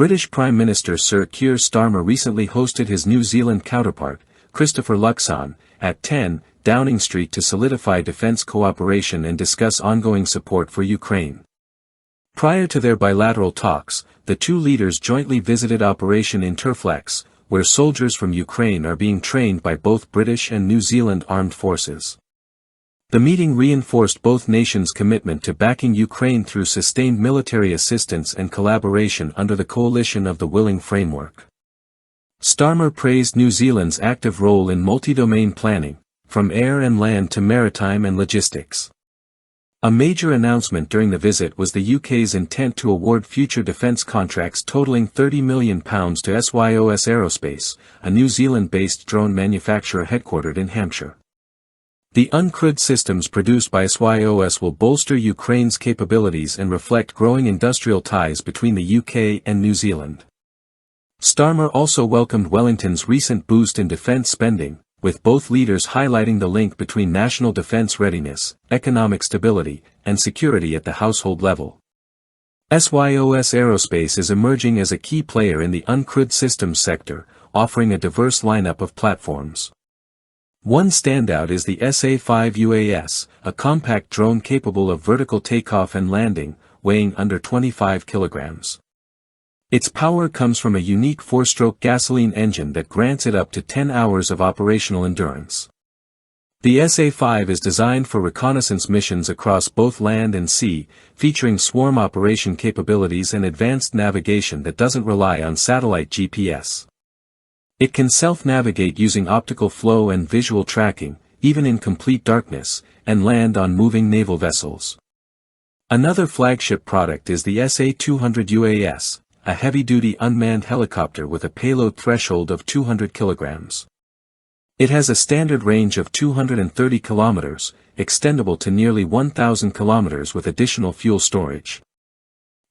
British Prime Minister Sir Keir Starmer recently hosted his New Zealand counterpart, Christopher Luxon, at 10 Downing Street to solidify defence cooperation and discuss ongoing support for Ukraine. Prior to their bilateral talks, the two leaders jointly visited Operation Interflex, where soldiers from Ukraine are being trained by both British and New Zealand armed forces. The meeting reinforced both nations' commitment to backing Ukraine through sustained military assistance and collaboration under the Coalition of the Willing framework. Starmer praised New Zealand's active role in multi-domain planning, from air and land to maritime and logistics. A major announcement during the visit was the UK's intent to award future defence contracts totalling £30 million to SYOS Aerospace, a New Zealand-based drone manufacturer headquartered in Hampshire. The uncrewed systems produced by SYOS will bolster Ukraine's capabilities and reflect growing industrial ties between the UK and New Zealand. Starmer also welcomed Wellington's recent boost in defence spending, with both leaders highlighting the link between national defence readiness, economic stability, and security at the household level. SYOS Aerospace is emerging as a key player in the uncrewed systems sector, offering a diverse lineup of platforms. One standout is the SA-5 UAS, a compact drone capable of vertical takeoff and landing, weighing under 25 kilograms. Its power comes from a unique 4-stroke gasoline engine that grants it up to 10 hours of operational endurance. The SA-5 is designed for reconnaissance missions across both land and sea, featuring swarm operation capabilities and advanced navigation that doesn't rely on satellite GPS. It can self-navigate using optical flow and visual tracking, even in complete darkness, and land on moving naval vessels. Another flagship product is the SA-200 UAS, a heavy-duty unmanned helicopter with a payload threshold of 200 kilograms. It has a standard range of 230 kilometers, extendable to nearly 1,000 kilometers with additional fuel storage.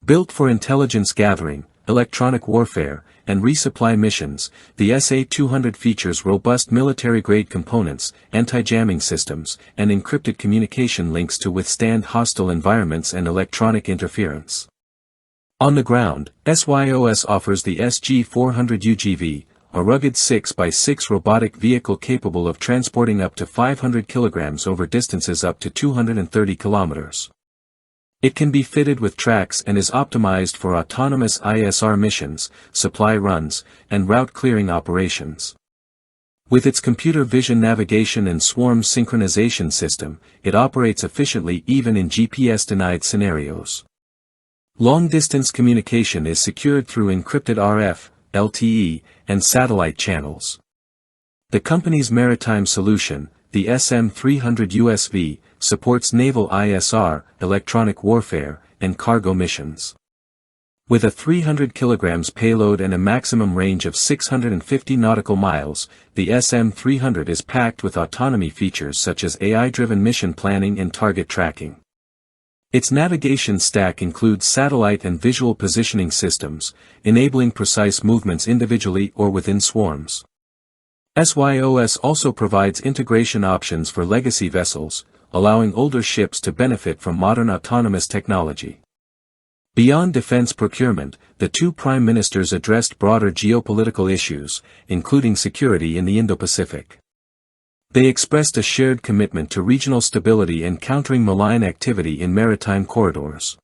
Built for intelligence gathering, electronic warfare, and resupply missions, the SA-200 features robust military-grade components, anti-jamming systems, and encrypted communication links to withstand hostile environments and electronic interference. On the ground, SYOS offers the SG-400 UGV, a rugged 6x6 robotic vehicle capable of transporting up to 500 kilograms over distances up to 230 kilometers. It can be fitted with tracks and is optimized for autonomous ISR missions, supply runs, and route clearing operations. With its computer vision navigation and swarm synchronization system, it operates efficiently even in GPS-denied scenarios. Long-distance communication is secured through encrypted RF, LTE, and satellite channels. The company's maritime solution, the SM-300 USV, supports naval ISR, electronic warfare, and cargo missions. With a 300 kg payload and a maximum range of 650 nautical miles, the SM-300 is packed with autonomy features such as AI-driven mission planning and target tracking. Its navigation stack includes satellite and visual positioning systems, enabling precise movements individually or within swarms. SYOS also provides integration options for legacy vessels, allowing older ships to benefit from modern autonomous technology. Beyond defense procurement, the two prime ministers addressed broader geopolitical issues, including security in the Indo-Pacific. They expressed a shared commitment to regional stability and countering malign activity in maritime corridors.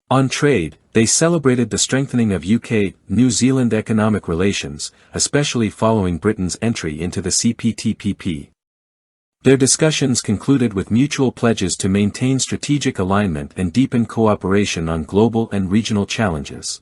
On trade, they celebrated the strengthening of UK-New Zealand economic relations, especially following Britain's entry into the CPTPP. Their discussions concluded with mutual pledges to maintain strategic alignment and deepen cooperation on global and regional challenges.